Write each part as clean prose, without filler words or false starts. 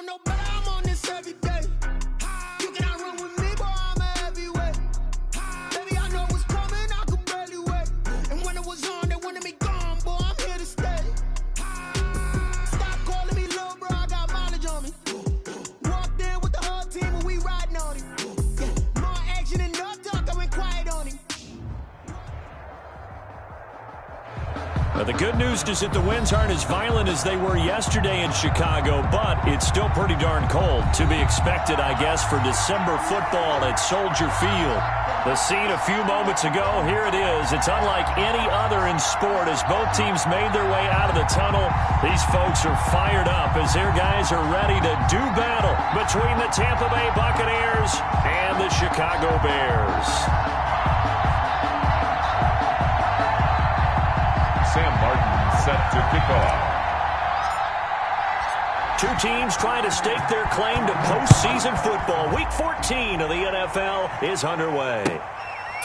don't know, but I'm on this every day. You cannot run with me, boy, I'm a heavyweight. Baby, I know what's coming, I could barely wait. And when it was on, they wanted me gone, boy, I'm here to stay. Stop calling me little bro, I got mileage on me. Walked in with the whole team and we riding on it. Yeah, more action and no talk, I went quiet on him. Now, the good news is that the winds aren't as violent as they were yesterday in Chicago, but it's still pretty darn cold. To be expected, I guess, for December football at Soldier Field. The scene a few moments ago, here it is. It's unlike any other in sport as both teams made their way out of the tunnel. These folks are fired up as their guys are ready to do battle between the Tampa Bay Buccaneers and the Chicago Bears. Sam Martin set to kick off. Two teams trying to stake their claim to postseason football. Week 14 of the NFL is underway.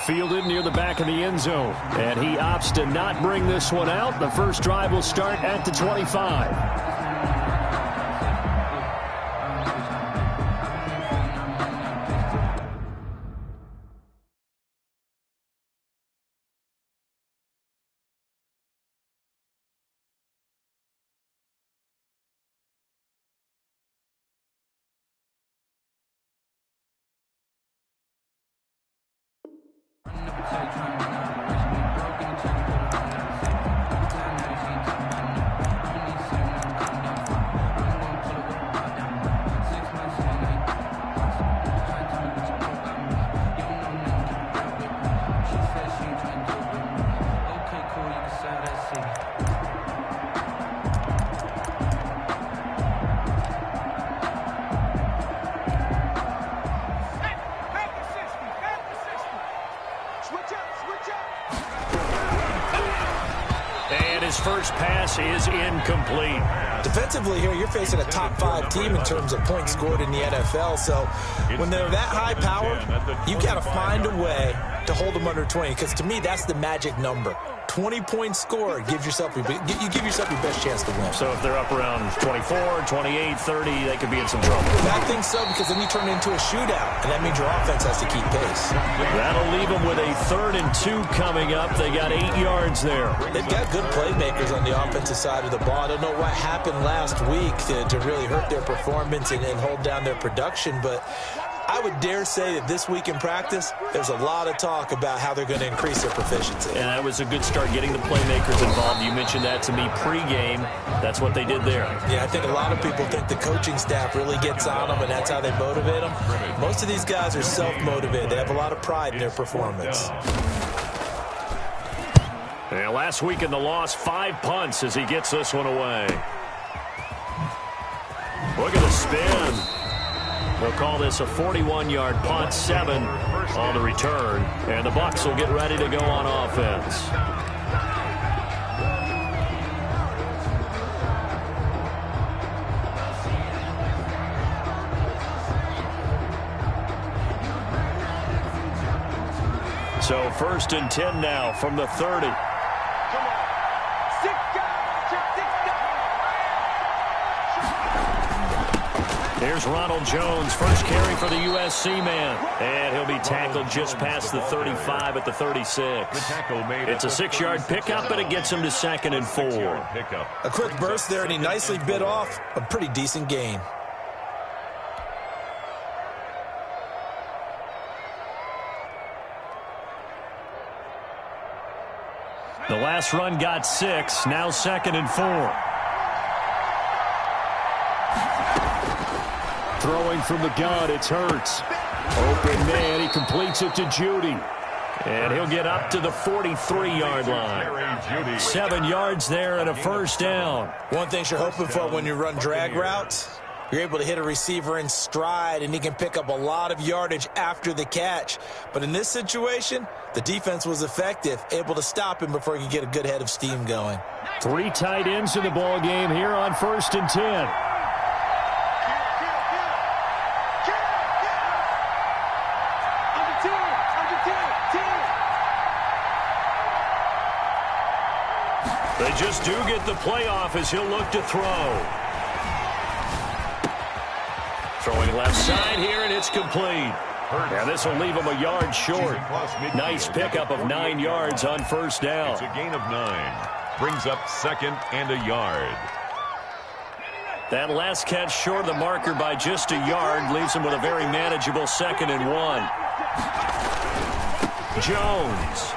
Fielded near the back of the end zone. And he opts to not bring this one out. The first drive will start at the 25. His first pass is incomplete. Defensively here, you're facing a top 5 team in terms of points scored in the NFL. So when they're that high powered, you got to find a way to hold them under 20. Because to me, that's the magic number. 20 points scored, you give yourself your best chance to win. So if they're up around 24, 28, 30, they could be in some trouble. I think so, because then you turn it into a shootout, and that means your offense has to keep pace. That'll leave them with a 3rd and 2 coming up. They got 8 yards there. They've got good playmakers on the offensive side of the ball. I don't know what happened last week to really hurt their performance and hold down their production, but I would dare say that this week in practice, there's a lot of talk about how they're going to increase their proficiency. And that was a good start, getting the playmakers involved. You mentioned that to me pregame. That's what they did there. Yeah, I think a lot of people think the coaching staff really gets on them, and that's how they motivate them. Most of these guys are self-motivated. They have a lot of pride in their performance. And last week in the loss, 5 punts as he gets this one away. Look at the spin. They'll call this a 41-yard punt, 7 on the return. And the Bucs will get ready to go on offense. So 1st and 10 now from the 30. Here's Ronald Jones, first carry for the USC man. And he'll be tackled just past the 35 at the 36. It's a 6-yard pickup, but it gets him to 2nd and 4. A quick burst there, and he nicely bit off a pretty decent gain. The last run got 6, now 2nd and 4. Throwing from the gun, it's Hurts. Open man, he completes it to Judy. And he'll get up to the 43-yard line. 7 yards there and a first down. One thing you're hoping for when you run drag routes, you're able to hit a receiver in stride, and he can pick up a lot of yardage after the catch. But in this situation, the defense was effective, able to stop him before he could get a good head of steam going. 3 tight ends in the ball game here on 1st and 10. They just do get the playoff as he'll look to throw. Throwing left side here, and it's complete. And this will leave him a yard short. Nice pickup of 9 yards on first down. It's a gain of 9. Brings up 2nd and a yard. That last catch short of the marker by just a yard leaves him with a very manageable 2nd and 1. Jones.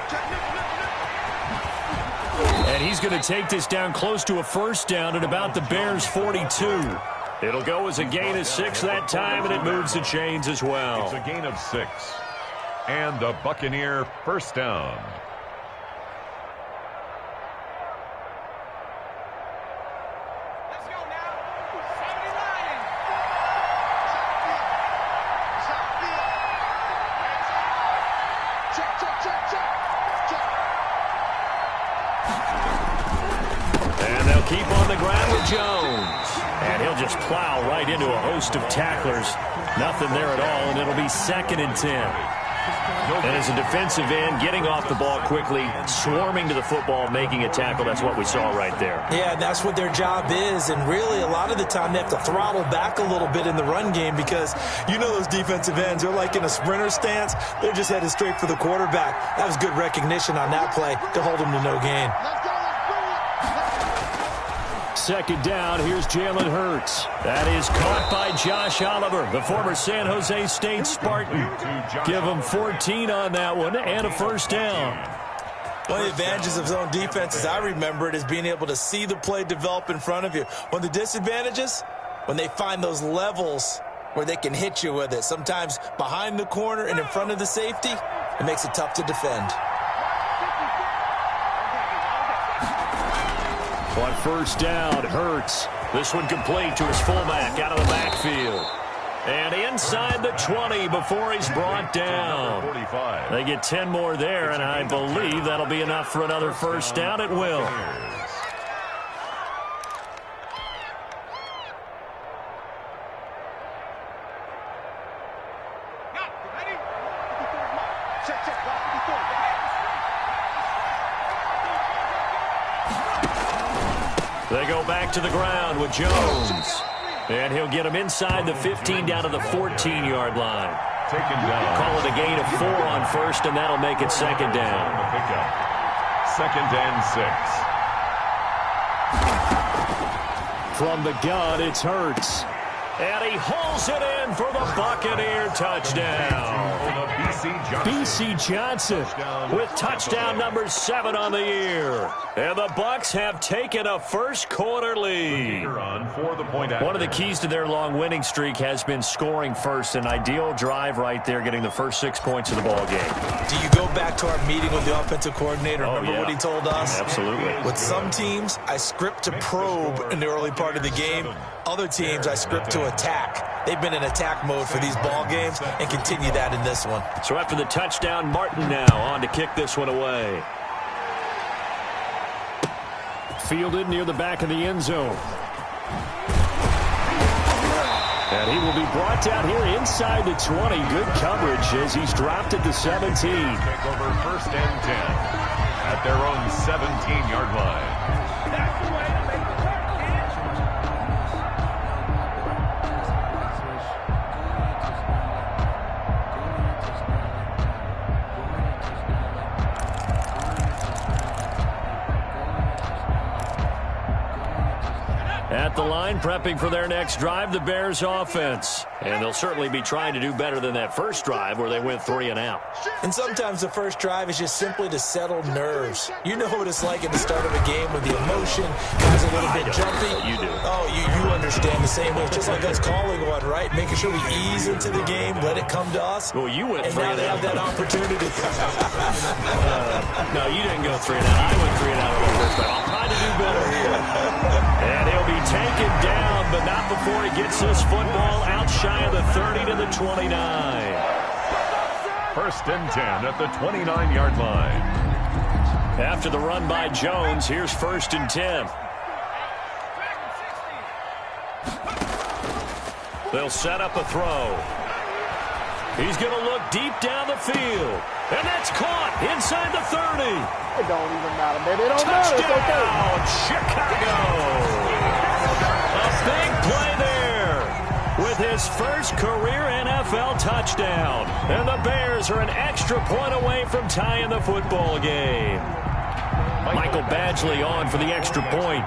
And he's going to take this down close to a first down at about the Bears' 42. It'll go as a gain of 6 that time, and it moves the chains as well. It's a gain of 6. And the Buccaneer first down. Let's go now. 79. Check. And they'll keep on the ground with Jones. And he'll just plow right into a host of tacklers. Nothing there at all, and it'll be 2nd and 10. And as a defensive end, getting off the ball quickly, swarming to the football, making a tackle, that's what we saw right there. Yeah, and that's what their job is. And really, a lot of the time, they have to throttle back a little bit in the run game because you know those defensive ends, they're like in a sprinter stance. They're just headed straight for the quarterback. That was good recognition on that play to hold him to no gain. 2nd down, here's Jalen Hurts. That is caught by Josh Oliver, the former San Jose State Spartan. Give him 14 on that one and a first down. One of the advantages of zone defense, as I remember it, is being able to see the play develop in front of you. One of the disadvantages, when they find those levels where they can hit you with it, sometimes behind the corner and in front of the safety, it makes it tough to defend. On first down, Hurts. This one complete to his fullback out of the backfield. And inside the 20 before he's brought down. 45. They get 10 more there, and I believe that'll be enough for another first down. It will. They go back to the ground with Jones. And he'll get him inside the 15 down to the 14-yard line. Taken down. Call it a gain of 4 on first, and that'll make it 2nd down. Pickup. 2nd and 6. From the gun, it's Hurts. And he hauls it in for the Buccaneer touchdown. B.C. Johnson with touchdown number 7 on the year. And the Bucs have taken a first-quarter lead. One of the keys to their long winning streak has been scoring first. An ideal drive right there, getting the first 6 points of the ball game. Do you go back to our meeting with the offensive coordinator? Remember what he told us? Absolutely. With some teams, I script to probe in the early part of the game. Other teams, I script to attack. They've been in attack mode for these ball games and continue that in this one. So after the touchdown, Martin now on to kick this one away. Fielded near the back of the end zone. And he will be brought down here inside the 20. Good coverage as he's dropped at the 17. Take over 1st and 10 at their own 17-yard line. At the line, prepping for their next drive, the Bears offense. And they'll certainly be trying to do better than that first drive where they went 3 and out. And sometimes the first drive is just simply to settle nerves. You know what it's like at the start of a game with the emotion, guys a little bit jumpy. You do. Oh, you understand the same way. It's just like us calling one, right? Making sure we ease into the game, let it come to us. Well, you went and 3 now and they out. have that opportunity. No, you didn't go 3 and out. I went 3 and out on the first drive. I'll try to do better. And he'll be taken down, but not before he gets this football out shy of the 30 to the 29. 1st and 10 at the 29-yard line. After the run by Jones, here's 1st and 10. They'll set up a throw. He's going to look deep down the field. And that's caught inside the 30. It don't even matter, baby. It don't matter. It's okay. Chicago. A big play there with his first career NFL touchdown. And the Bears are an extra point away from tying the football game. Michael Badgley on for the extra point.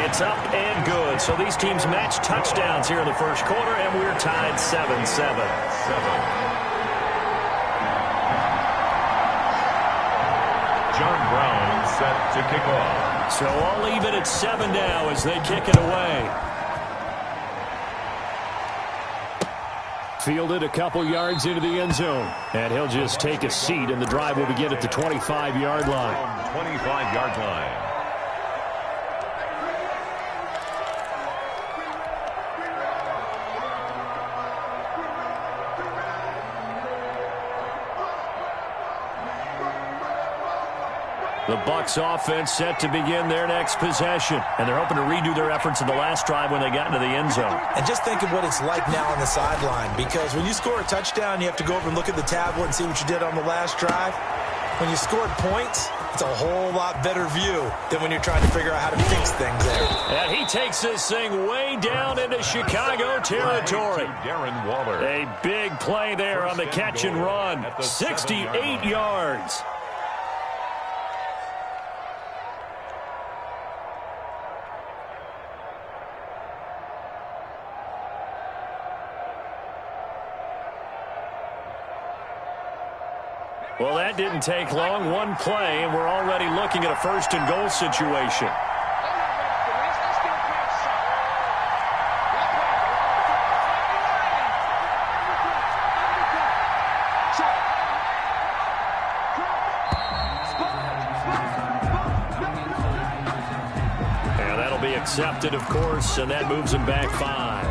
It's up and good. So these teams match touchdowns here in the first quarter, and we're tied 7-7. John Brown set to kick off. So I'll leave it at 7 now as they kick it away. Fielded a couple yards into the end zone. And he'll just take a seat, and the drive will begin at the 25-yard line. 25-yard line. The Bucs offense set to begin their next possession. And they're hoping to redo their efforts in the last drive when they got into the end zone. And just think of what it's like now on the sideline, because when you score a touchdown, you have to go over and look at the tablet and see what you did on the last drive. When you scored points, it's a whole lot better view than when you're trying to figure out how to fix things there. And he takes this thing way down into Chicago territory. Darren Waller. A big play there on the catch and run. 68 yards. Well, that didn't take long. One play, and we're already looking at a first-and-goal situation. And that'll be accepted, of course, and that moves him back 5.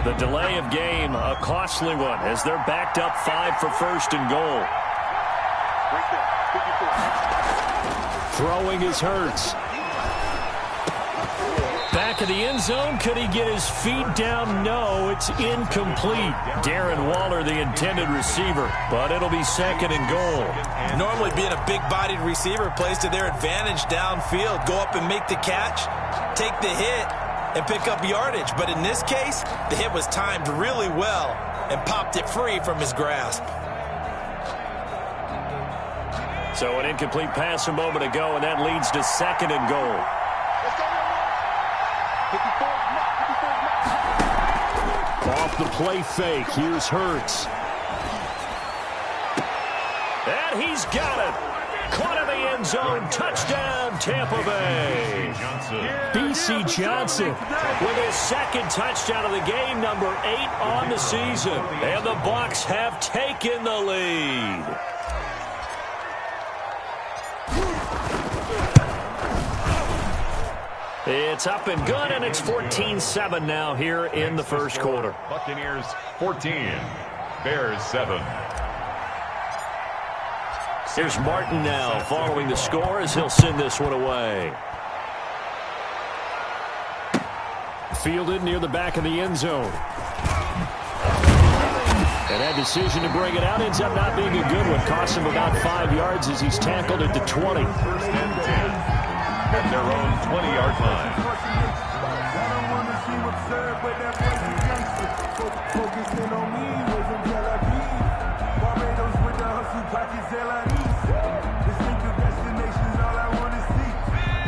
The delay of game, a costly one, as they're backed up 5 for first and goal. Throwing is Hurts. Back of the end zone. Could he get his feet down? No, it's incomplete. Darren Waller, the intended receiver, but it'll be second and goal. Normally being a big-bodied receiver plays to their advantage downfield. Go up and make the catch, take the hit, and pick up yardage. But in this case, the hit was timed really well and popped it free from his grasp. So an incomplete pass a moment ago, and that leads to second and goal. Off the play fake, here's Hurts. And he's got it. Caught in the end zone. Touchdown, Tampa Bay. B.C. Johnson with his second touchdown of the game, number 8 on the season. And the Bucs have taken the lead. It's up and good, and it's 14-7 now here in the first quarter. Buccaneers 14, Bears 7. Here's Martin now following the score as he'll send this one away. Fielded near the back of the end zone. And that decision to bring it out ends up not being a good one. Costs him about 5 yards as he's tackled at the 20. First and 10 at their own 20-yard line.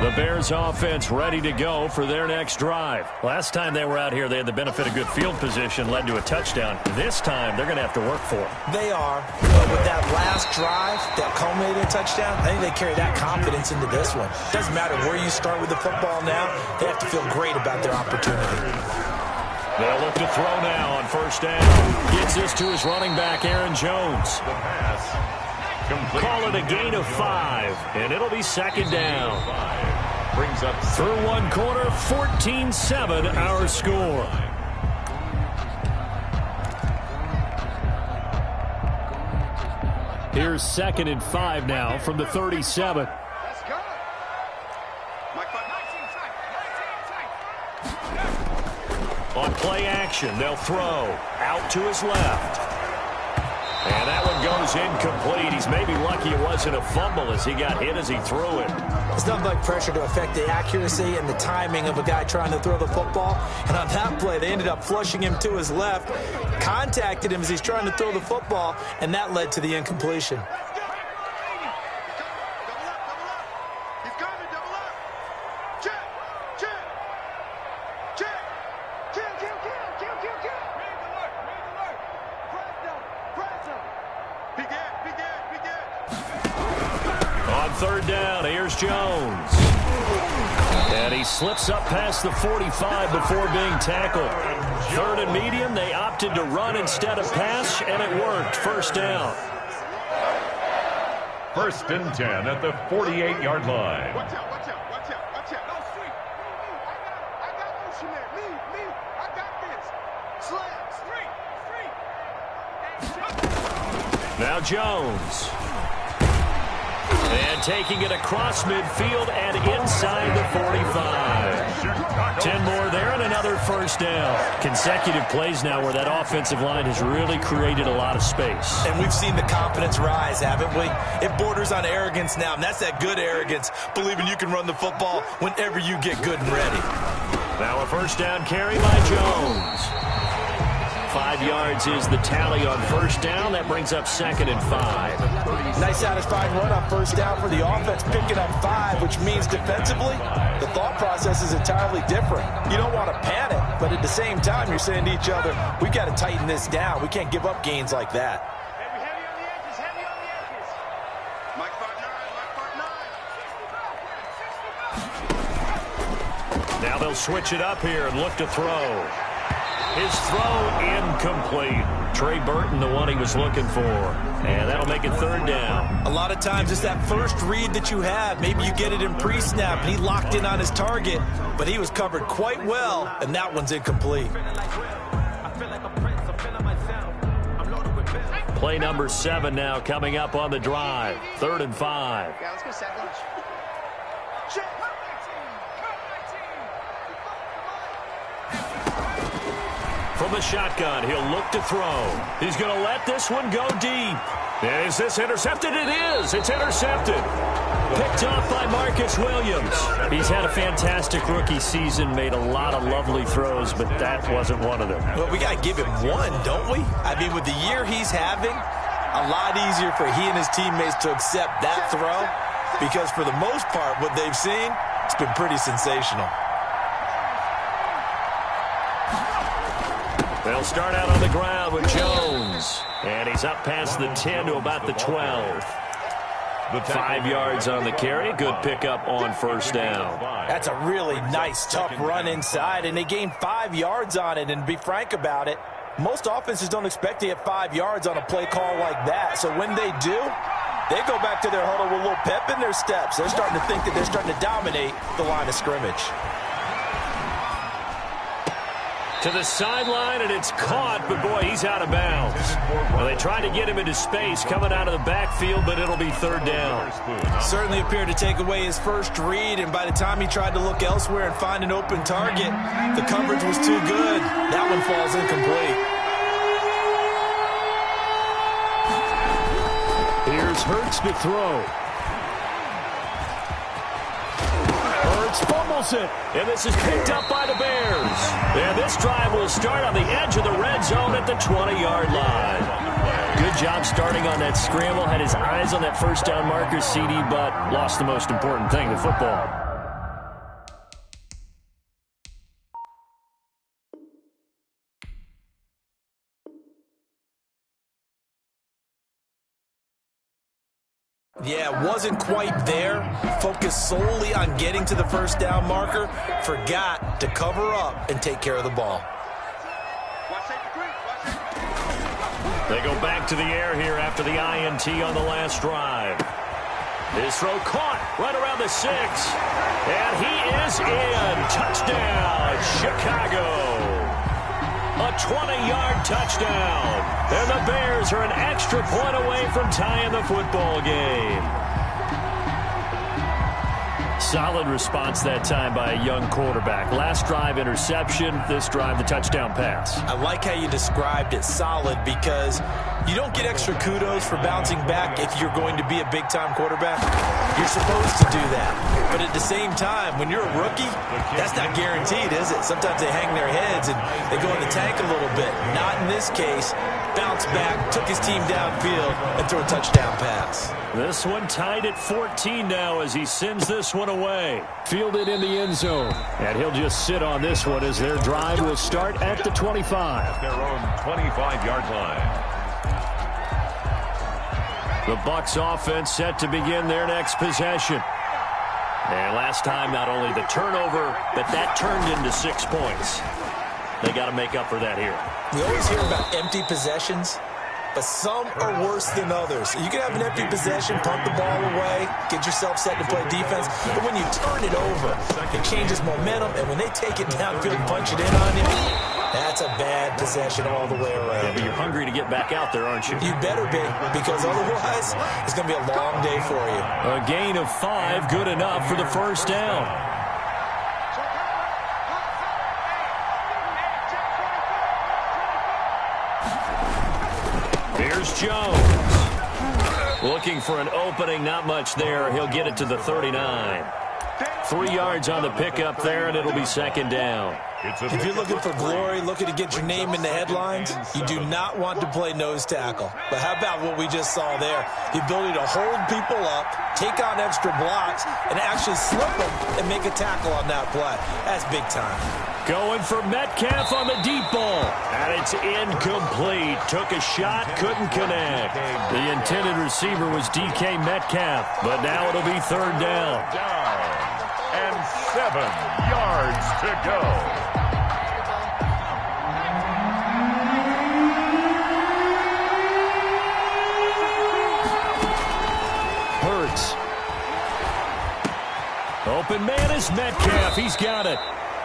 The Bears offense ready to go for their next drive. Last time they were out here, they had the benefit of good field position, led to a touchdown. This time, they're going to have to work for it. They are. But with that last drive, that culminating touchdown, I think they carry that confidence into this one. Doesn't matter where you start with the football now, they have to feel great about their opportunity. They'll look to throw now on first down. Gets this to his running back, Aaron Jones. The pass. Complete. Call it a gain of 5, and it'll be second down. Brings up through one quarter, 14-7 our score. Here's second and 5 now from the 37. Let's go. On play action, they'll throw out to his left. And that one goes is incomplete. He's maybe lucky it wasn't a fumble as he got hit as he threw it. It's nothing like pressure to affect the accuracy and the timing of a guy trying to throw the football. And on that play, they ended up flushing him to his left, contacted him as he's trying to throw the football, and that led to the incompletion. Third down, here's Jones. And he slips up past the 45 before being tackled. Third and medium, they opted to run instead of pass, and it worked. First down. 1st and 10 at the 48-yard line. Watch out, watch out, watch out, watch out. No, sweep. I got motion there. Me. I got this. Slam. Street. Now Jones. And taking it across midfield and inside the 45. 10 more there and another first down. Consecutive plays now where that offensive line has really created a lot of space. And we've seen the confidence rise, haven't we? It borders on arrogance now, and that's that good arrogance, believing you can run the football whenever you get good and ready. Now a first down carry by Jones. 5 yards is the tally on first down. That brings up 2nd and 5. Nice satisfying run on first down for the offense, picking up 5, which means defensively, the thought process is entirely different. You don't want to panic, but at the same time, you're saying to each other, we've got to tighten this down. We can't give up gains like that. Heavy on the edges, heavy on the edges. Mike 5-9, Mike 5-9. Now they'll switch it up here and look to throw. His throw incomplete. Trey Burton, the one he was looking for. And that'll make it 3rd down. A lot of times it's that first read that you have. Maybe you get it in pre-snap, and he locked in on his target, but he was covered quite well, and that one's incomplete. Play number 7 now coming up on the drive. 3rd and 5. Yeah, let's go set lunch. From the shotgun, he'll look to throw. He's going to let this one go deep. Is this intercepted? It is. It's intercepted. Picked off by Marcus Williams. He's had a fantastic rookie season, made a lot of lovely throws, but that wasn't one of them. Well, we got to give him one, don't we? I mean, with the year he's having, a lot easier for he and his teammates to accept that throw, because for the most part, what they've seen, it's been pretty sensational. They'll start out on the ground with Jones. And he's up past the 10 to about the 12. 5 yards on the carry. Good pickup on first down. That's a really nice, tough run inside, and they gained 5 yards on it. And to be frank about it, most offenses don't expect to get 5 yards on a play call like that. So when they do, they go back to their huddle with a little pep in their steps. They're starting to think that they're starting to dominate the line of scrimmage. To the sideline, and it's caught, but boy, he's out of bounds. Well, they tried to get him into space coming out of the backfield, but it'll be 3rd down. Certainly appeared to take away his first read, and by the time he tried to look elsewhere and find an open target, the coverage was too good. That one falls incomplete. Here's Hurts to throw. Fumbles it, and this is picked up by the Bears. And this drive will start on the edge of the red zone at the 20-yard line. Good job starting on that scramble. Had his eyes on that first down marker, CD, but lost the most important thing, the football. Yeah, wasn't quite there. Focused solely on getting to the first down marker. Forgot to cover up and take care of the ball. They go back to the air here after the INT on the last drive. His throw caught right around the 6. And he is in. Touchdown, Chicago. A 20-yard touchdown. And the Bears are an extra point away from tying the football game. Solid response that time by a young quarterback. Last drive, interception. This drive, the touchdown pass. I like how you described it, solid, because You don't get extra kudos for bouncing back if you're going to be a big-time quarterback. You're supposed to do that. But at the same time, when you're a rookie, that's not guaranteed, is it? Sometimes they hang their heads and they go in the tank a little bit. Not in this case. Bounced back, took his team downfield, and threw a touchdown pass. This one tied at 14 now as he sends this one away. Fielded in the end zone. And he'll just sit on this one as their drive will start at the 25. Their own 25-yard line. The Bucs offense set to begin their next possession. And last time, not only the turnover, but that turned into 6 points. They got to make up for that here. We always hear about empty possessions, but some are worse than others. You can have an empty possession, punt the ball away, get yourself set to play defense, but when you turn it over, it changes momentum, and when they take it downfield and punch it in on you, that's a bad possession all the way around. Yeah, but you're hungry to get back out there, aren't you? You better be, because otherwise, it's going to be a long day for you. A gain of 5, good enough for the first down. Here's Jones. Looking for an opening, not much there. He'll get it to the 39. 3 yards on the pickup there, and it'll be second down. If you're looking for glory, looking to get your name in the headlines, you do not want to play nose tackle. But how about what we just saw there? The ability to hold people up, take on extra blocks, and actually slip them and make a tackle on that play. That's big time. Going for Metcalf on the deep ball. And it's incomplete. Took a shot, couldn't connect. The intended receiver was DK Metcalf, but now it'll be third down. And 7 yards to go. Hurts. Open man is Metcalf. He's got it.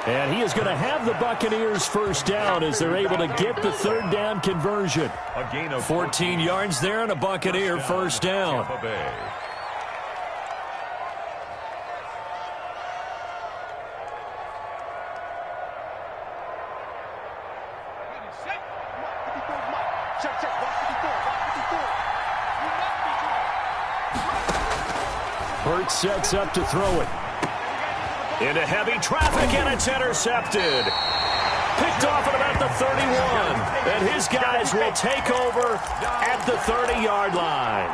And he is going to have the Buccaneers first down as they're able to get the third down conversion. A gain of 14 yards there and a Buccaneer first down. Hurts sets up to throw it. Into heavy traffic, and it's intercepted. Picked off at about the 31. And his guys will take over at the 30-yard line.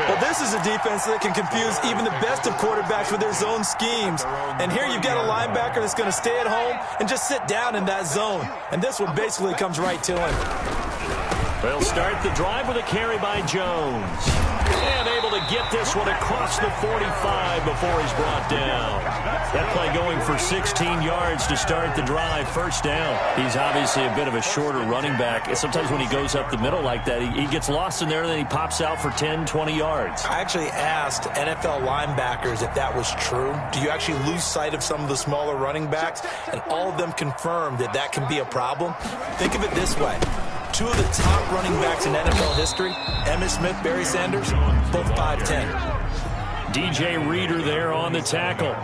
Well, this is a defense that can confuse even the best of quarterbacks with their zone schemes. And here you've got a linebacker that's going to stay at home and just sit down in that zone. And this one basically comes right to him. They'll start the drive with a carry by Jones. And able to get this one across the 45 before he's brought down. That play going for 16 yards to start the drive. First down. He's obviously a bit of a shorter running back. Sometimes when he goes up the middle like that, he gets lost in there and then he pops out for 10, 20 yards. I actually asked NFL linebackers if that was true. Do you actually lose sight of some of the smaller running backs? And all of them confirmed that that can be a problem. Think of it this way. 2 of the top running backs in NFL history, Emmitt Smith, Barry Sanders, both 5'10". DJ Reader there on the tackle.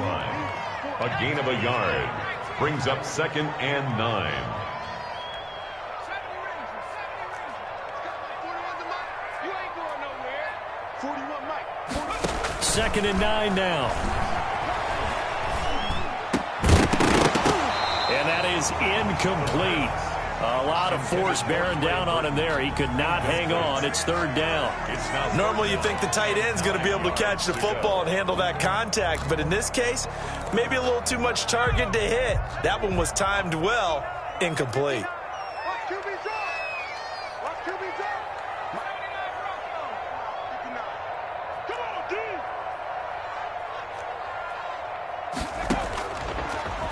A gain of a yard. Brings up 2nd and 9. Second and 9 now. And that is incomplete. A lot of force bearing down on him there. He could not hang on. It's third down. Normally you think the tight end's going to be able to catch the football and handle that contact, but in this case, maybe a little too much target to hit. That one was timed well, incomplete.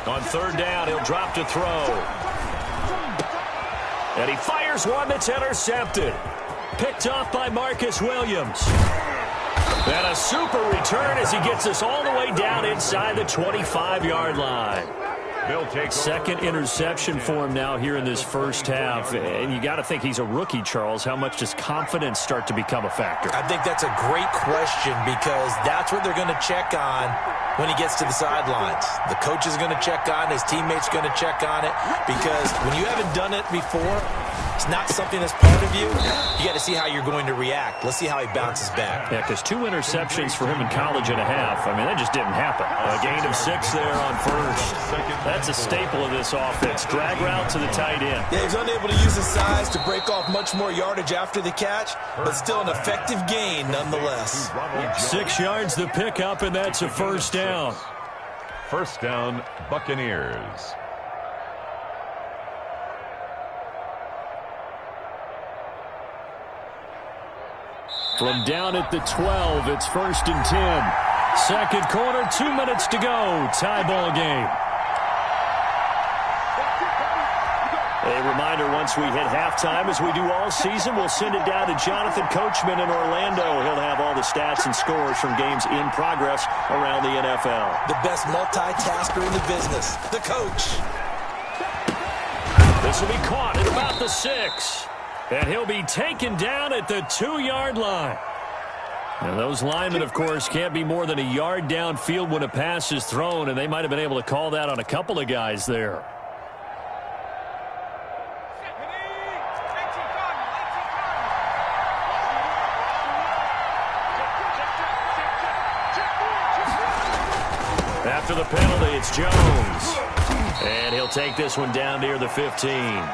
On third down, he'll drop to throw. And he fires one that's intercepted. Picked off by Marcus Williams. And a super return as he gets us all the way down inside the 25-yard line. Second interception for him now here in this first half. And you got to think he's a rookie, Charles. How much does confidence start to become a factor? I think that's a great question because that's what they're going to check on when he gets to the sidelines. The coach is going to check on it. His teammates going to check on it because when you haven't done it before, it's not something that's part of you, you got to see how you're going to react. Let's see how he bounces back. Yeah, because 2 interceptions for him in college and a half. I mean, that just didn't happen. A gain of 6 there on first. That's a staple of this offense. Drag route to the tight end. Yeah, he's unable to use his size to break off much more yardage after the catch, but still an effective gain nonetheless. 6 yards the pickup, and that's a first down. First down, Buccaneers. From down at the 12, it's 1st and 10. Second quarter, 2 minutes to go. Tie ball game. A reminder, once we hit halftime, as we do all season, we'll send it down to Jonathan Coachman in Orlando. He'll have all the stats and scores from games in progress around the NFL. The best multitasker in the business, the coach. This will be caught at about the 6. And he'll be taken down at the 2-yard line. And those linemen, of course, can't be more than a yard downfield when a pass is thrown, and they might have been able to call that on a couple of guys there. After the penalty, it's Jones. And he'll take this one down near the 15.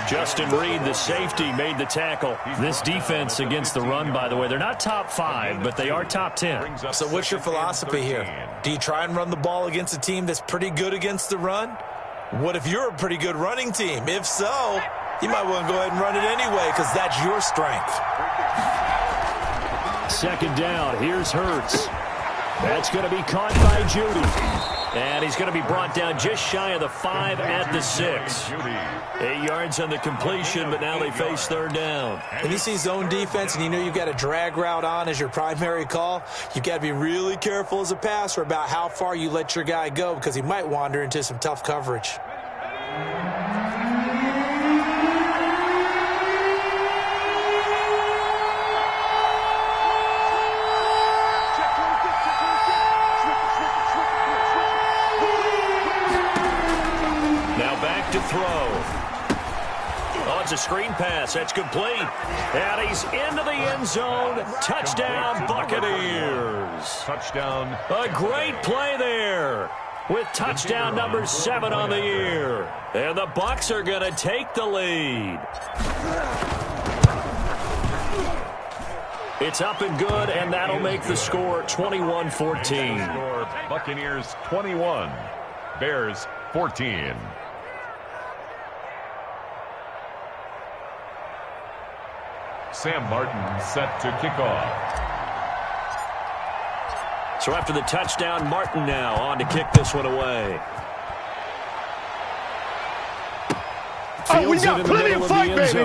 Justin Reed, the safety, made the tackle. This defense against the run, by the way, they're not top 5, but they are top 10. So what's your philosophy here? Do you try and run the ball against a team that's pretty good against the run? What if you're a pretty good running team? If so, you might want to go ahead and run it anyway because that's your strength. Second down, here's Hurts. That's going to be caught by Judy. And he's going to be brought down just shy of the 5 at the 6. 8 yards on the completion, but now they face third down. When you see zone defense and you know you've got a drag route on as your primary call, you've got to be really careful as a passer about how far you let your guy go because he might wander into some tough coverage. To throw. Oh, it's a screen pass. That's complete. And he's into the end zone. Touchdown, Buccaneers. Touchdown. A great play there with touchdown number 7 on the year. And the Bucs are going to take the lead. It's up and good, and that'll make the score 21-14. Buccaneers 21. Bears 14. Sam Martin set to kick off. So after the touchdown, Martin now on to kick this one away. We got plenty of fight, baby.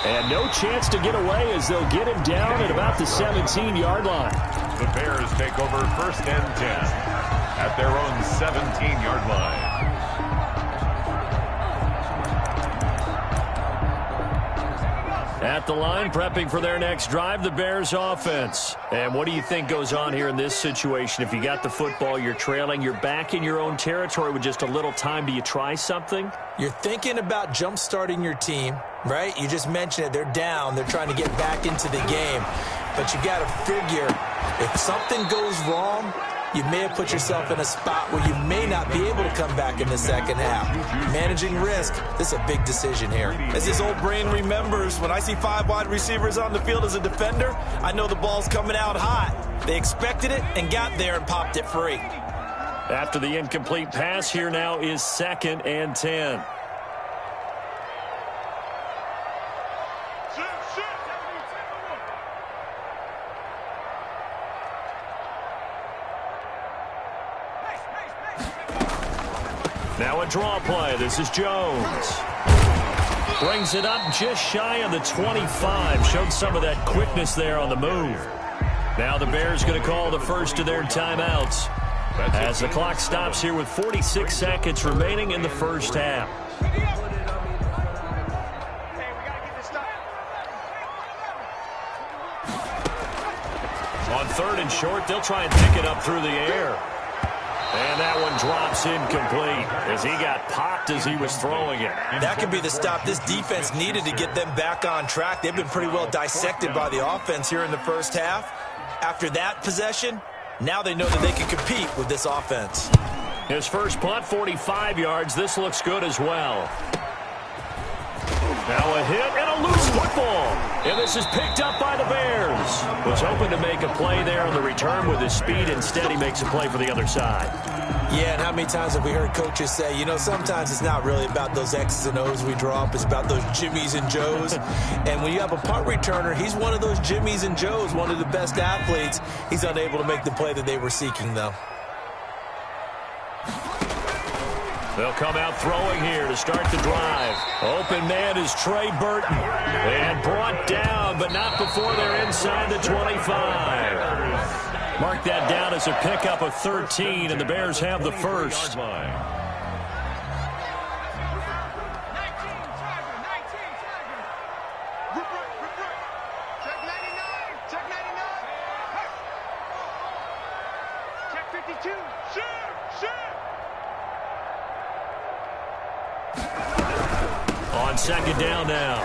And no chance to get away as they'll get him down at about the 17-yard line. The Bears take over 1st and 10 at their own 17-yard line. At the line, prepping for their next drive, the Bears offense. And what do you think goes on here in this situation? If you got the football, you're trailing, you're back in your own territory with just a little time. Do you try something? You're thinking about jump-starting your team, right? You just mentioned it. They're down. They're trying to get back into the game. But you got to figure, if something goes wrong, you may have put yourself in a spot where you may not be able to come back in the second half. Managing risk, this is a big decision here. As his old brain remembers, when I see 5 wide receivers on the field as a defender, I know the ball's coming out hot. They expected it and got there and popped it free. After the incomplete pass, here now is 2nd and 10. Now a draw play. This is Jones. Brings it up just shy of the 25. Showed some of that quickness there on the move. Now the Bears going to call the first of their timeouts as the clock stops here with 46 seconds remaining in the first half. On 3rd and short, they'll try and pick it up through the air. And that one drops incomplete as he got popped as he was throwing it. That could be the stop this defense needed to get them back on track. They've been pretty well dissected by the offense here in the first half. After that possession, now they know that they can compete with this offense. His first punt, 45 yards. This looks good as well. Now a hit and a loose football. And this is picked up by the Bears. Was hoping to make a play there on the return with his speed. Instead, he makes a play for the other side. Yeah, and how many times have we heard coaches say, you know, sometimes it's not really about those X's and O's we draw up. It's about those Jimmies and Joes. And when you have a punt returner, he's one of those Jimmies and Joes, one of the best athletes. He's unable to make the play that they were seeking, though. They'll come out throwing here to start the drive. Open man is Trey Burton. And brought down, but not before they're inside the 25. Mark that down as a pickup of 13, and the Bears have the first. On second down now,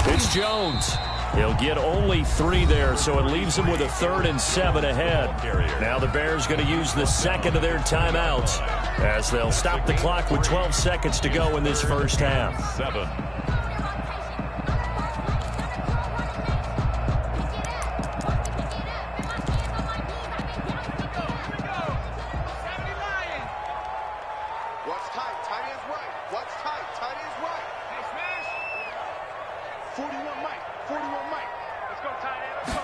it's Jones. He'll get only 3 there, so it leaves him with a 3rd and 7 ahead. Now the Bears going to use the second of their timeouts as they'll stop the clock with 12 seconds to go in this first half. 7. What's tight? Tight is right. What's tight? Tight is right. Hey, smash. 41 Mike. 41 Mike. Let's go, tight end. Let's go.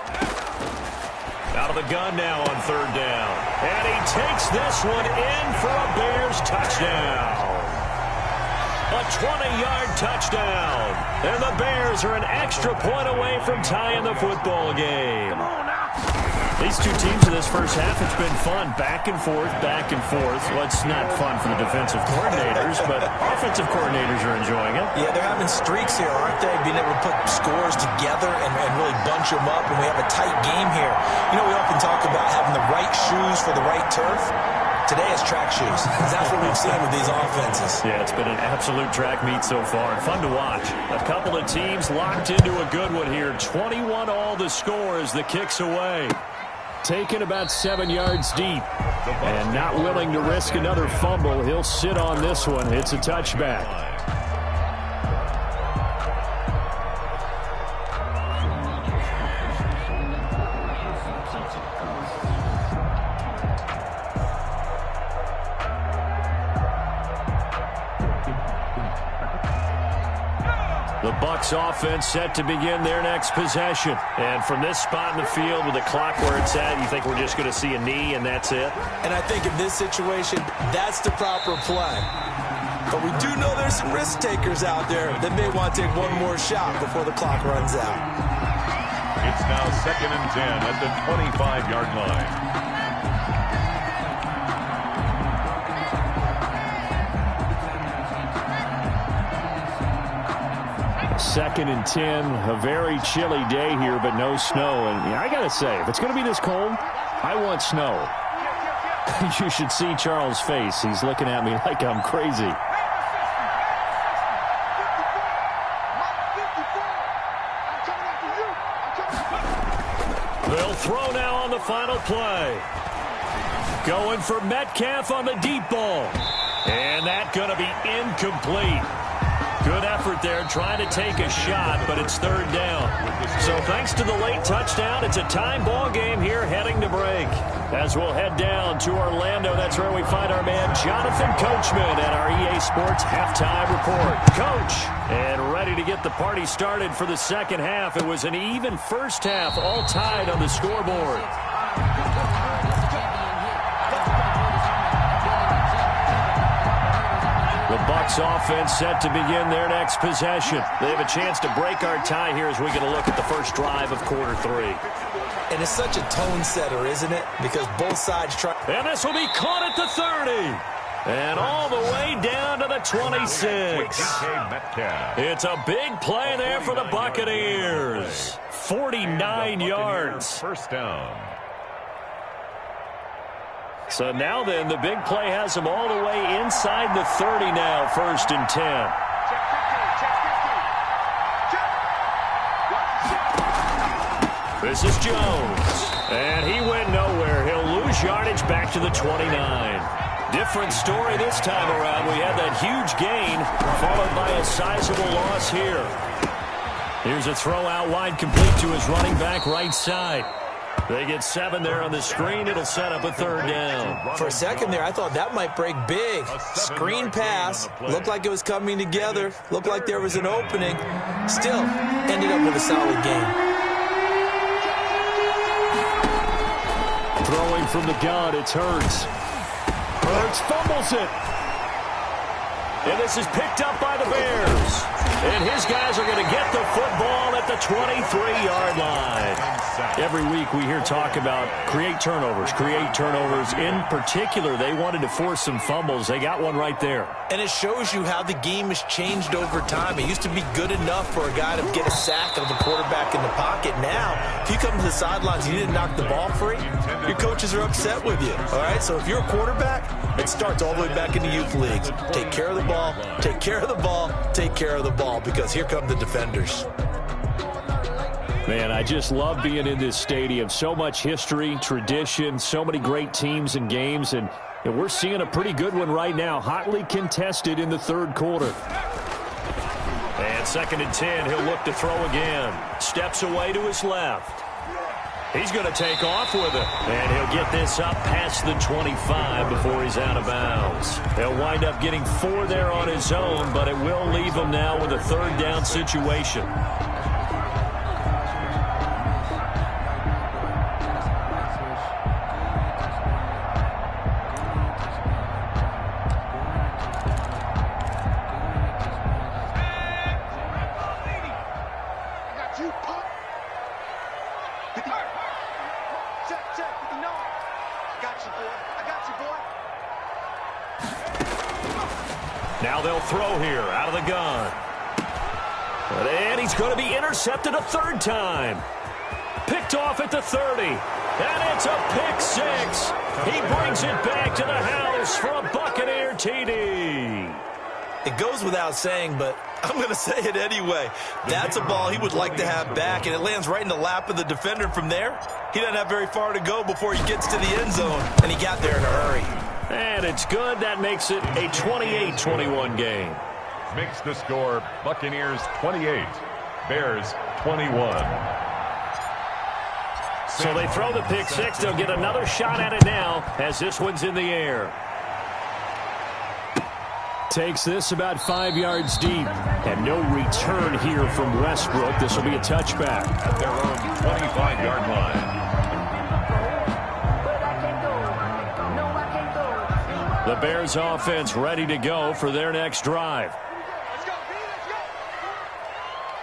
Out of the gun now on 3rd down. And he takes this one in for a Bears touchdown. A 20-yard touchdown. And the Bears are an extra point away from tying the football game. Come on now. These two teams in this first half, it's been fun. Back and forth, back and forth. Well, it's not fun for the defensive coordinators, but offensive coordinators are enjoying it. Yeah, they're having streaks here, aren't they? Being able to put scores together and really bunch them up, and we have a tight game here. You know, we often talk about having the right shoes for the right turf. Today it's track shoes. That's what we've seen with these offenses. Yeah, it's been an absolute track meet so far. Fun to watch. A couple of teams locked into a good one here. 21-all the score as the kick's away. Taken about 7 yards deep. And not willing to risk another fumble. He'll sit on this one. It's a touchback. The Bucs offense set to begin their next possession. And from this spot in the field with the clock where it's at, you think we're just going to see a knee and that's it? And I think in this situation, that's the proper play. But we do know there's some risk takers out there that may want to take one more shot before the clock runs out. It's now 2nd and 10 at the 25-yard line. 2nd and 10, a very chilly day here, but no snow. And I got to say, if it's going to be this cold, I want snow. You should see Charles' face. He's looking at me like I'm crazy. They'll throw now on the final play. Going for Metcalf on the deep ball. And that's going to be incomplete. Good effort there, trying to take a shot, but it's 3rd down. So thanks to the late touchdown, it's a time ball game here heading to break. As we'll head down to Orlando, that's where we find our man Jonathan Coachman at our EA Sports Halftime Report. Coach, and ready to get the party started for the second half. It was an even first half, all tied on the scoreboard. The Bucs offense set to begin their next possession. They have a chance to break our tie here as we get a look at the first drive of quarter 3. And it's such a tone setter, isn't it? Because both sides try. And this will be caught at the 30. And all the way down to the 26. It's a big play there for the Buccaneers. 49 yards. First down. So now then, the big play has them all the way inside the 30 now, 1st and 10. This is Jones, and he went nowhere. He'll lose yardage back to the 29. Different story this time around. We had that huge gain, followed by a sizable loss here. Here's a throw out wide, complete to his running back right side. They get 7 there on the screen. It'll set up a 3rd down. For a second there, I thought that might break big. Screen pass. Looked like it was coming together. Looked like there was an opening. Still, ended up with a solid game. Throwing from the gun, it's Hurts. Hurts fumbles it. And this is picked up by the Bears. And his guys are going to get the football at the 23-yard line. Every week we hear talk about create turnovers. In particular, they wanted to force some fumbles. They got one right there. And it shows you how the game has changed over time. It used to be good enough for a guy to get a sack of the quarterback in the pocket. Now, if you come to the sidelines and you didn't knock the ball free, your coaches are upset with you. All right, so if you're a quarterback, it starts all the way back in the youth leagues. Take care of the ball, take care of the ball, take care of the ball, because here come the defenders. Man, I just love being in this stadium. So much history, tradition, so many great teams and games, and we're seeing a pretty good one right now, hotly contested in the 3rd quarter. And 2nd and 10, he'll look to throw again. Steps away to his left. He's going to take off with it. And he'll get this up past the 25 before he's out of bounds. He'll wind up getting 4 there on his own, but it will leave him now with a 3rd down situation. Now they'll throw here out of the gun. And he's going to be intercepted a 3rd time. Picked off at the 30. And it's a pick 6. He brings it back to the house for a Buccaneer TD. It goes without saying, but I'm going to say it anyway. That's a ball he would like to have back, and it lands right in the lap of the defender. From there, he doesn't have very far to go before he gets to the end zone, and he got there in a hurry. And it's good. That makes it a 28-21 game. Makes the score Buccaneers 28, Bears 21. So they throw the pick 6. They'll get another shot at it now as this one's in the air. Takes this about 5 yards deep. And no return here from Westbrook. This will be a touchback. At their own 25-yard line. The Bears offense ready to go for their next drive. Let's go, B, let's go.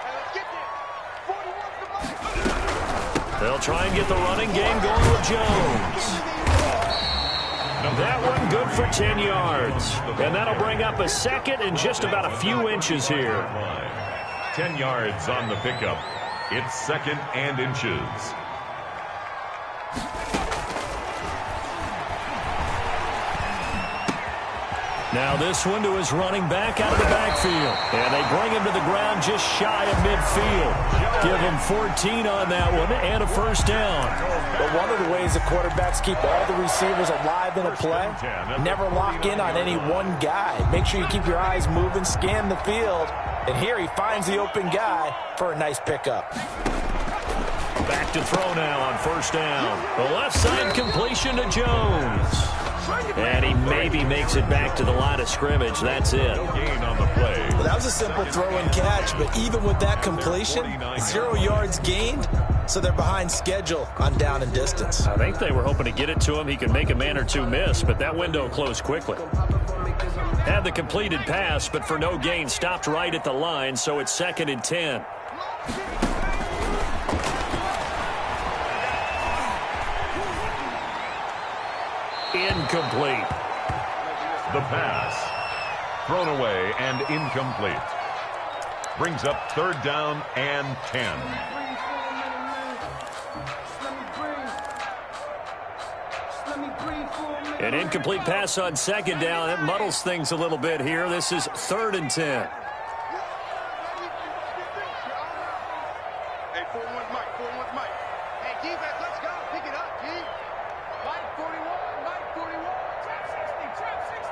Hey, let's get there. They'll try and get the running game going with Jones. That one good for 10 yards. And that'll bring up a 2nd and just about a few inches here. 10 yards on the pickup. It's 2nd and inches. Now this one to his running back out of the backfield. And they bring him to the ground just shy of midfield. Give him 14 on that one and a 1st down. But one of the ways the quarterbacks keep all the receivers alive in a play, never lock in on any one guy. Make sure you keep your eyes moving, scan the field. And here he finds the open guy for a nice pickup. Back to throw now on 1st down. The left side completion to Jones. And he maybe makes it back to the line of scrimmage. That's it. Gain on the play. Well, that was a simple throw and catch, but even with that completion, 0 yards gained, so they're behind schedule on down and distance. I think they were hoping to get it to him. He could make a man or two miss, but that window closed quickly. Had the completed pass, but for no gain, stopped right at the line, so it's 2nd and 10. Incomplete. The pass. Thrown away and incomplete. Brings up 3rd down and 10. Let me breathe for a minute. An incomplete pass on second down. It muddles things a little bit here. This is 3rd and 10. Hey, 4-1's Mike. 4-1's Mike. Hey, defense, let's go. Pick it up, G. Mike 41. Mike 41. Trap 60. Trap 60.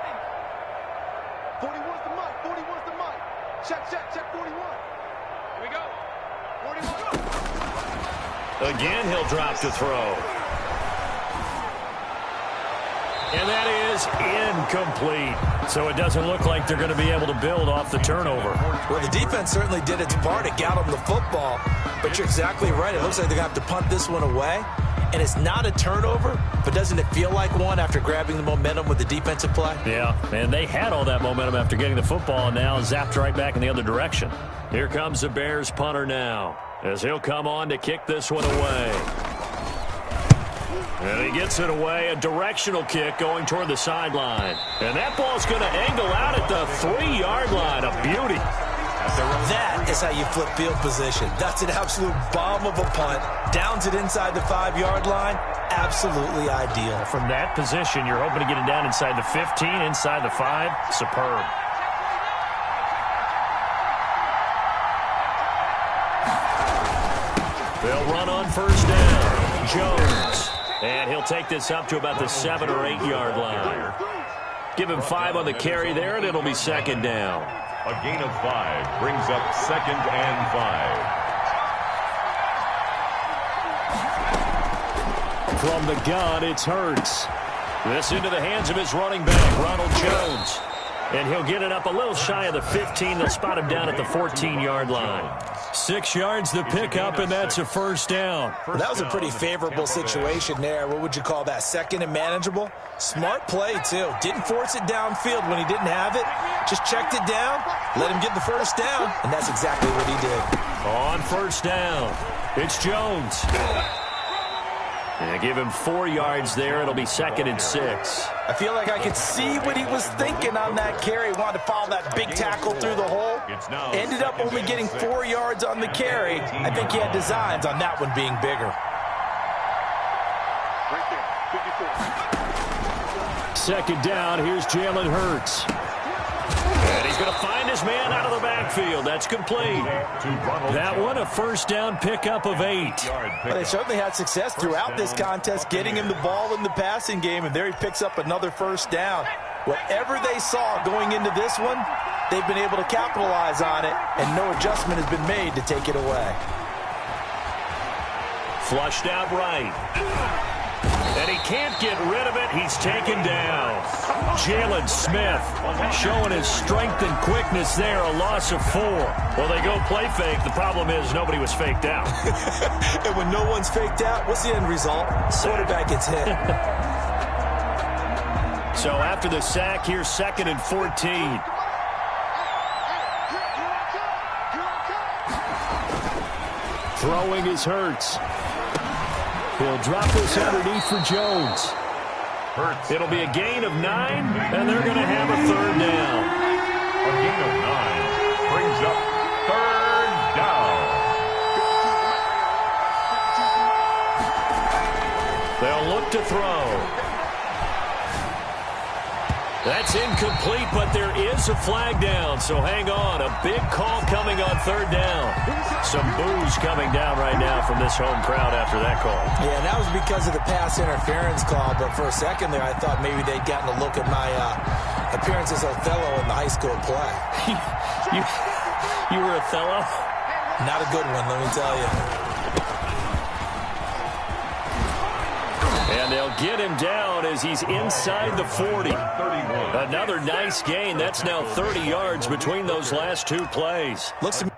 41's the Mike. 41's the Mike. Check, check, check 41. Here we go. 41. Again, he'll drop to throw. And that is incomplete. So it doesn't look like they're going to be able to build off the turnover. Well, the defense certainly did its part. It got them the football. But you're exactly right. It looks like they're going to have to punt this one away. And it's not a turnover, but doesn't it feel like one after grabbing the momentum with the defensive play? Yeah, and they had all that momentum after getting the football and now zapped right back in the other direction. Here comes the Bears punter now as he'll come on to kick this one away. And he gets it away, a directional kick going toward the sideline. And that ball's going to angle out at the 3-yard line. A beauty. That is how you flip field position. That's an absolute bomb of a punt. Downs it inside the 5-yard line. Absolutely ideal. From that position, you're hoping to get it down inside the 15, inside the 5. Superb. They'll run on first down. Jones. And he'll take this up to about the 7 or 8 yard line. Give him 5 on the carry there, and it'll be second down. A gain of 5 brings up 2nd and 5. From the gun, it's Hurts. This into the hands of his running back, Ronald Jones. And he'll get it up a little shy of the 15. They'll spot him down at the 14-yard line. 6 yards the pickup, and that's a first down. Well, that was a pretty favorable situation there. What would you call that? Second and manageable? Smart play, too. Didn't force it downfield when he didn't have it. Just checked it down, let him get the first down, and that's exactly what he did. On first down, it's Jones. And give him 4 yards there. It'll be 2nd and 6. I feel like I could see what he was thinking on that carry. Wanted to follow that big tackle through the hole. Ended up only getting 4 yards on the carry. I think he had designs on that one being bigger. Right there. 54. 2nd down. Here's Jalen Hurts. And he's going to find his man out of the backfield. That's complete. That one, a first down pickup of 8. Well, they certainly had success throughout this contest, getting him the ball in the passing game, and there he picks up another first down. Whatever they saw going into this one, they've been able to capitalize on it, and no adjustment has been made to take it away. Flushed out right. And he can't get rid of it. He's taken down. Jalen Smith showing his strength and quickness there. A loss of 4. Well, they go play fake. The problem is nobody was faked out. And when no one's faked out, what's the end result? Quarterback gets hit. So after the sack, here's 2nd and 14. Throwing is Hurts. He'll drop this underneath for Jones. Hurts. It'll be a gain of 9, and they're going to have a 3rd down. A gain of 9 brings up 3rd down. They'll look to throw. That's incomplete, but there is a flag down, so hang on. A big call coming on 3rd down. Some boos coming down right now from this home crowd after that call. Yeah, and that was because of the pass interference call, but for a second there I thought maybe they'd gotten a look at my appearance as Othello in the high school play. You were Othello? Not a good one, let me tell you. And they'll get him down as he's inside the 40. Another nice gain. That's now 30 yards between those last 2 plays. Looks to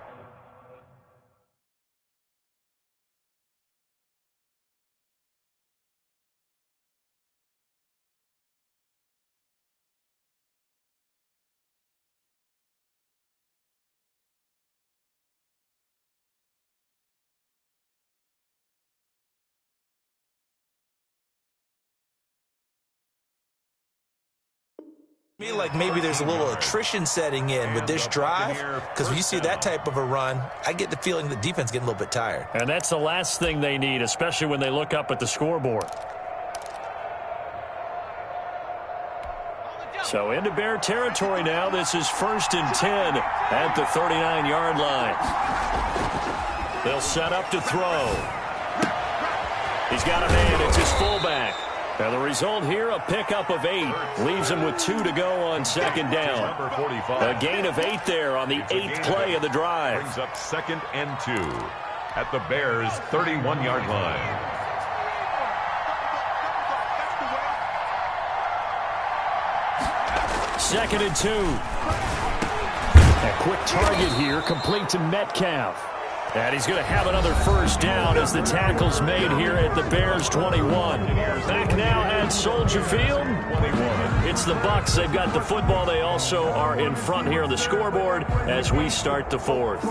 me like maybe there's a little attrition setting in with this drive, because when you see that type of a run, I get the feeling the defense getting a little bit tired. And that's the last thing they need, especially when they look up at the scoreboard. So into Bear territory now. This is 1st and 10 at the 39-yard line. They'll set up to throw. He's got a man. It's his fullback. Now the result here, a pickup of 8. Leaves him with 2 to go on 2nd down. A gain of 8 there on the 8th play of the drive. Brings up 2nd and 2 at the Bears' 31-yard line. Second and 2. A quick target here, complete to Metcalf. And he's going to have another first down as the tackle's made here at the Bears' 21. Back now at Soldier Field. It's the Bucs. They've got the football. They also are in front here on the scoreboard as we start the 4th.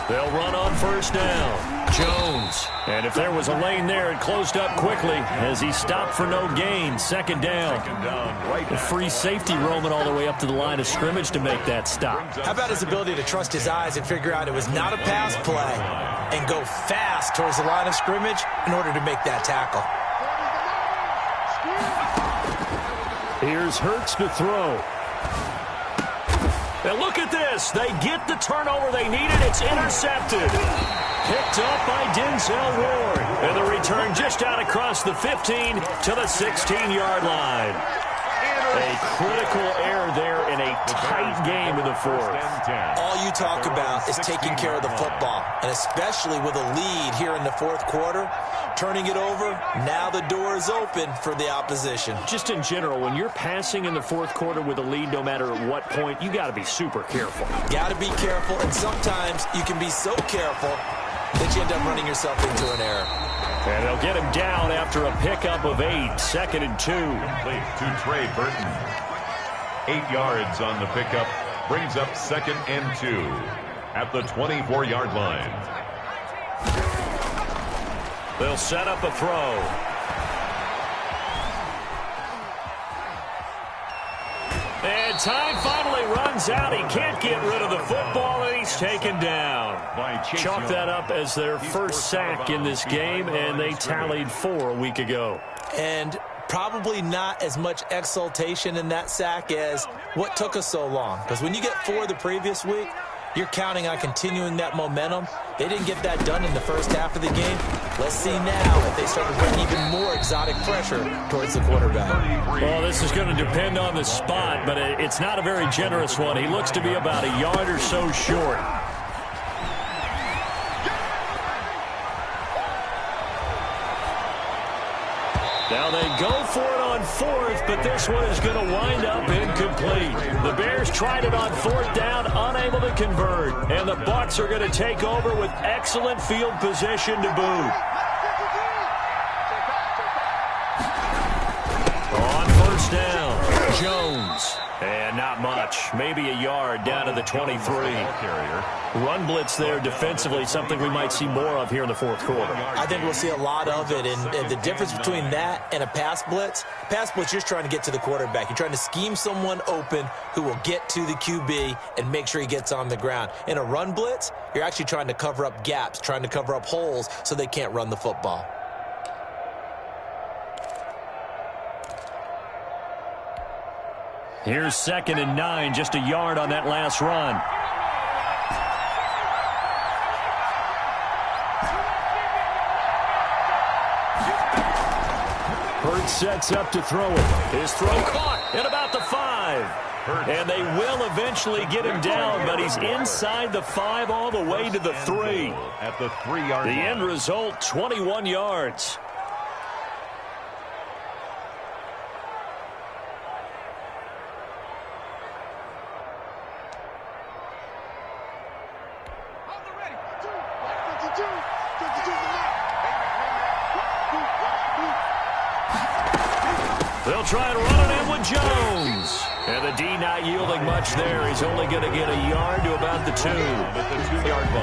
They'll run on first down. Jones. And if there was a lane there, it closed up quickly as he stopped for no gain. 2nd down. A free safety roaming all the way up to the line of scrimmage to make that stop. How about his ability to trust his eyes and figure out it was not a pass play and go fast towards the line of scrimmage in order to make that tackle. Here's Hurts to throw. And look at this. They get the turnover they needed. It's intercepted. Picked up by Denzel Ward. And the return just out across the 15 to the 16-yard line. A critical error there in a tight game in the 4th. All you talk about is taking care of the football, and especially with a lead here in the 4th quarter, turning it over, now the door is open for the opposition. Just in general, when you're passing in the 4th quarter with a lead, no matter at what point, you got to be super careful. Got to be careful, and sometimes you can be so careful that you end up running yourself into an error. And they'll get him down after a pickup of 8. 2nd and 2. Complete to Trey Burton. 8 yards on the pickup. Brings up 2nd and 2 at the 24-yard line. They'll set up a throw. And time finally runs out. He can't get rid of the football, and he's taken down. Chalk that up as their first sack in this game, and they tallied 4 a week ago. And probably not as much exultation in that sack as what took us so long. Because when you get 4 the previous week, you're counting on continuing that momentum. They didn't get that done in the first half of the game. Let's see now if they start to bring even more exotic pressure towards the quarterback. Well, this is going to depend on the spot, but it's not a very generous one. He looks to be about a yard or so short. Now they go for it on 4th, but this one is going to wind up incomplete. The Bears tried it on 4th down, unable to convert. And the Bucs are going to take over with excellent field position to boot. On first down, Jones. And not much. Maybe a yard down to the 23. Run blitz there defensively, something we might see more of here in the 4th quarter. I think we'll see a lot of it. And the difference between that and a pass blitz, you're just trying to get to the quarterback. You're trying to scheme someone open who will get to the QB and make sure he gets on the ground. In a run blitz, you're actually trying to cover up gaps, trying to cover up holes so they can't run the football. Here's 2nd and 9, just a yard on that last run. Hurts sets up to throw it. His throw caught at about the 5. And they will eventually get him down, but he's inside the 5 all the way to the 3. At the 3-yard line. The end result, 21 yards. They'll try and run it in with Jones. And the D not yielding much there. He's only going to get a yard to about the 2.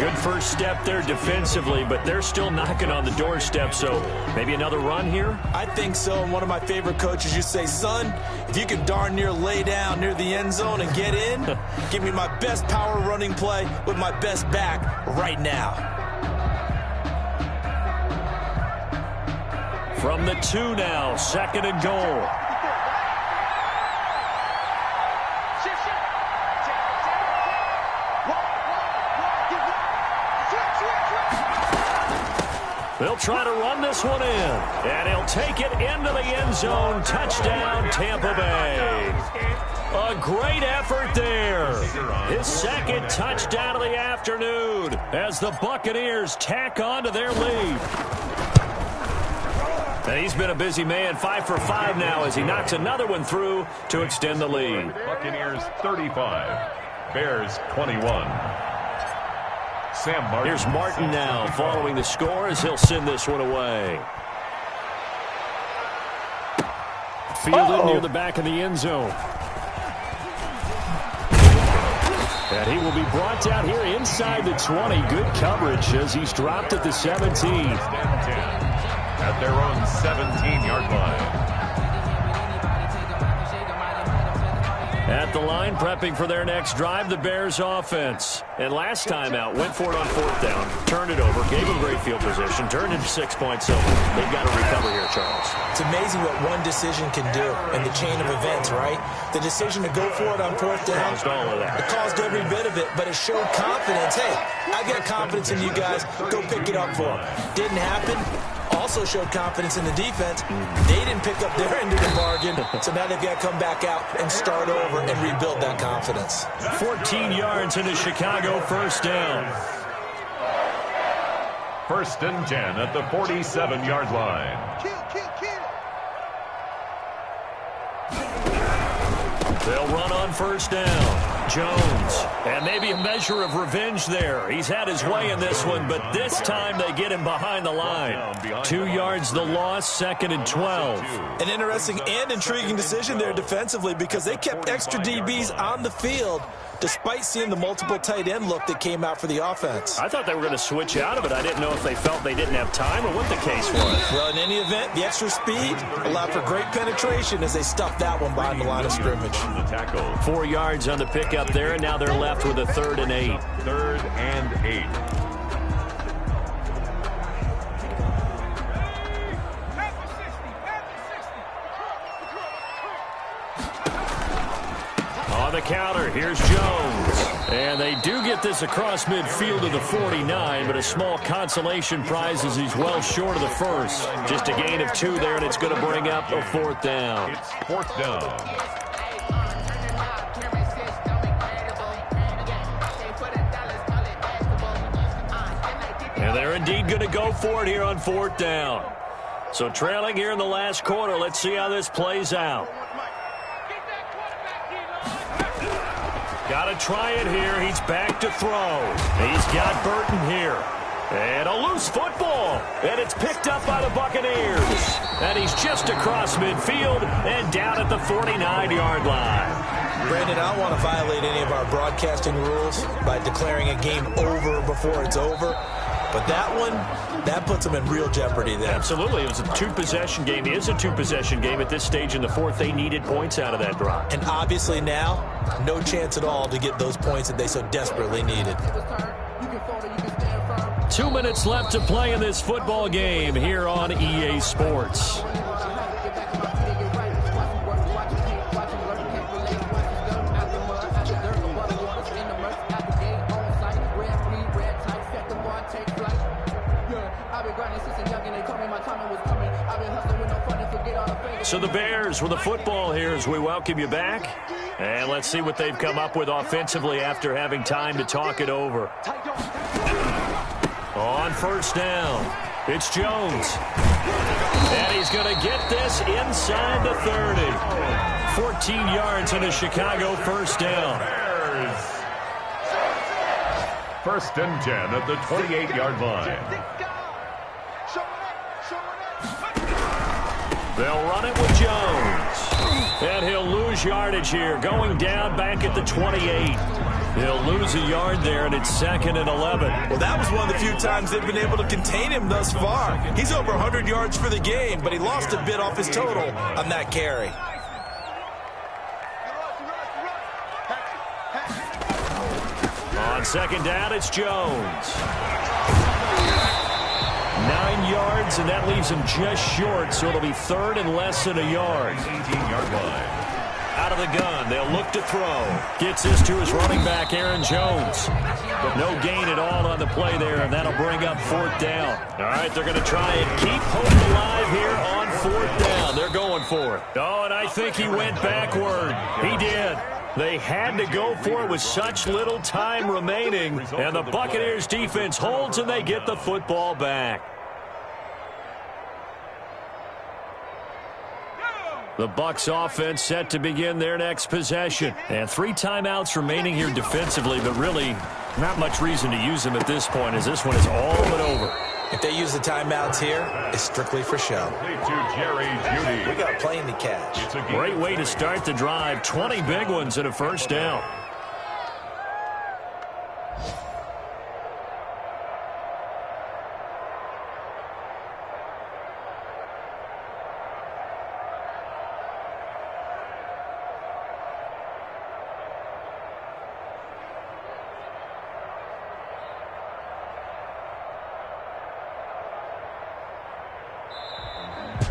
Good first step there defensively, but they're still knocking on the doorstep, so maybe another run here? I think so. And one of my favorite coaches used to say, son, if you can darn near lay down near the end zone and get in, give me my best power running play with my best back right now. From the 2 now, 2nd and goal. They'll try to run this one in, and he'll take it into the end zone. Touchdown, Tampa Bay. A great effort there. His 2nd touchdown of the afternoon as the Buccaneers tack on to their lead. And he's been a busy man, 5 for 5 now as he knocks another one through to extend the lead. Buccaneers 35, Bears 21. Sam Martin. Here's Martin now following the score as he'll send this one away. Fielded near the back of the end zone. And he will be brought down here inside the 20. Good coverage as he's dropped at the 17. At their own 17-yard line. At the line, prepping for their next drive, the Bears offense. And last time out, went for it on 4th down, turned it over, gave them great field position, turned into 6 points, so they've got to recover here, Charles. It's amazing what one decision can do in the chain of events, right? The decision to go for it on 4th down. Caused all of that. It caused every bit of it, but it showed confidence. Hey, I got confidence in you guys. Go pick it up for them. Didn't happen. Also showed confidence in the defense. They didn't pick up their end of the bargain, so now they've got to come back out and start over and rebuild that confidence. 14 yards into Chicago, 1st down. 1st and 10 at the 47-yard line. They'll run on 1st down. Jones, and maybe a measure of revenge there. He's had his way in this one, but this time they get him behind the line. 2 yards the loss, 2nd and 12. An interesting and intriguing decision there defensively because they kept extra DBs on the field despite seeing the multiple tight end look that came out for the offense. I thought they were going to switch out of it. I didn't know if they felt they didn't have time or what the case was. Well, in any event, the extra speed allowed for great penetration as they stuffed that one behind the line of scrimmage. 4 yards on the pickup there, and now they're left with a 3rd and 8. 3rd and 8. On the counter, here's Jones. And they do get this across midfield to the 49, but a small consolation prize as he's well short of the 1st. Just a gain of 2 there, and it's going to bring up a 4th down. It's 4th down. And they're indeed going to go for it here on 4th down. So trailing here in the last quarter, let's see how this plays out. Got to try it here. He's back to throw. He's got Burton here. And a loose football. And it's picked up by the Buccaneers. And he's just across midfield and down at the 49-yard line. Brandon, I don't want to violate any of our broadcasting rules by declaring a game over before it's over. But that one, that puts them in real jeopardy there. Absolutely. It was a 2-possession game. It is a 2-possession game at this stage in the 4th. They needed points out of that drop. And obviously now, no chance at all to get those points that they so desperately needed. 2 minutes left to play in this football game here on EA Sports. So the Bears with the football here as we welcome you back. And let's see what they've come up with offensively after having time to talk it over. On 1st down, it's Jones. And he's going to get this inside the 30. 14 yards in a Chicago 1st down. 1st and 10 at the 28-yard line. They'll run it with Jones. And he'll lose lose yardage here. Going down back at the 28. He'll lose a yard there, and it's 2nd and 11. Well, that was one of the few times they've been able to contain him thus far. He's over 100 yards for the game, but he lost a bit off his total on that carry. On 2nd down, it's Jones. 9 yards, and that leaves him just short, so it'll be 3rd and less than a yard. 18-yard line. Out of the gun, they'll look to throw. Gets this to his running back, Aaron Jones. No gain at all on the play there, and that'll bring up 4th down. All right, they're going to try and keep hope alive here on 4th down. They're going for it. Oh, and I think he went backward. He did. They had to go for it with such little time remaining, and the Buccaneers defense holds, and they get the football back. The Bucs offense set to begin their next possession. And 3 timeouts remaining here defensively, but really not much reason to use them at this point, as this one is all but over. If they use the timeouts here, it's strictly for show. To Jerry Jeudy. We got a plane to catch. It's a Great way to start the drive. 20 big ones and a 1st down.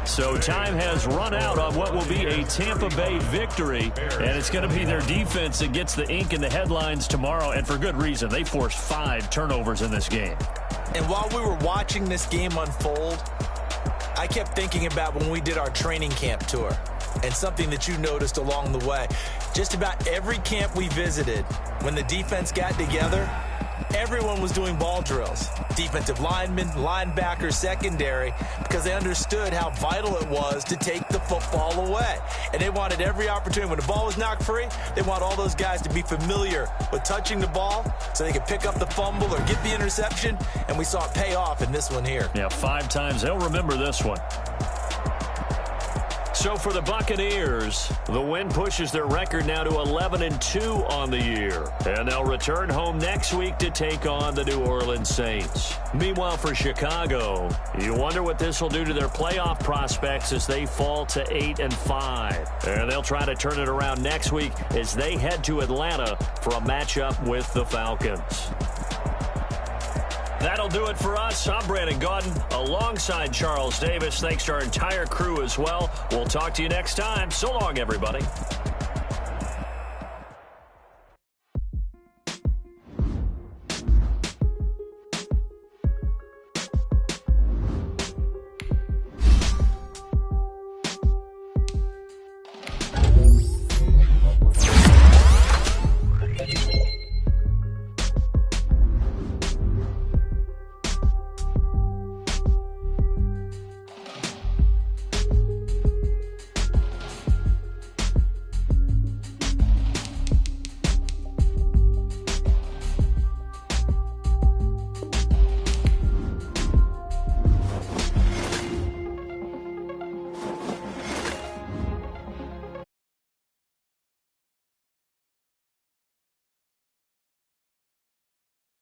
So time has run out on what will be a Tampa Bay victory, and it's going to be their defense that gets the ink in the headlines tomorrow, and for good reason. They forced 5 turnovers in this game. And while we were watching this game unfold, I kept thinking about when we did our training camp tour, and something that you noticed along the way. Just about every camp we visited, when the defense got together, everyone was doing ball drills. Defensive linemen, linebackers, secondary, because they understood how vital it was to take the football away. And they wanted every opportunity. When the ball was knocked free, they want all those guys to be familiar with touching the ball so they could pick up the fumble or get the interception. And we saw it pay off in this one here. Yeah, 5 times. They'll remember this one. So for the Buccaneers, the win pushes their record now to 11-2 on the year. And they'll return home next week to take on the New Orleans Saints. Meanwhile, for Chicago, you wonder what this will do to their playoff prospects as they fall to 8-5. And they'll try to turn it around next week as they head to Atlanta for a matchup with the Falcons. That'll do it for us. I'm Brandon Gaudin alongside Charles Davis. Thanks to our entire crew as well. We'll talk to you next time. So long, everybody.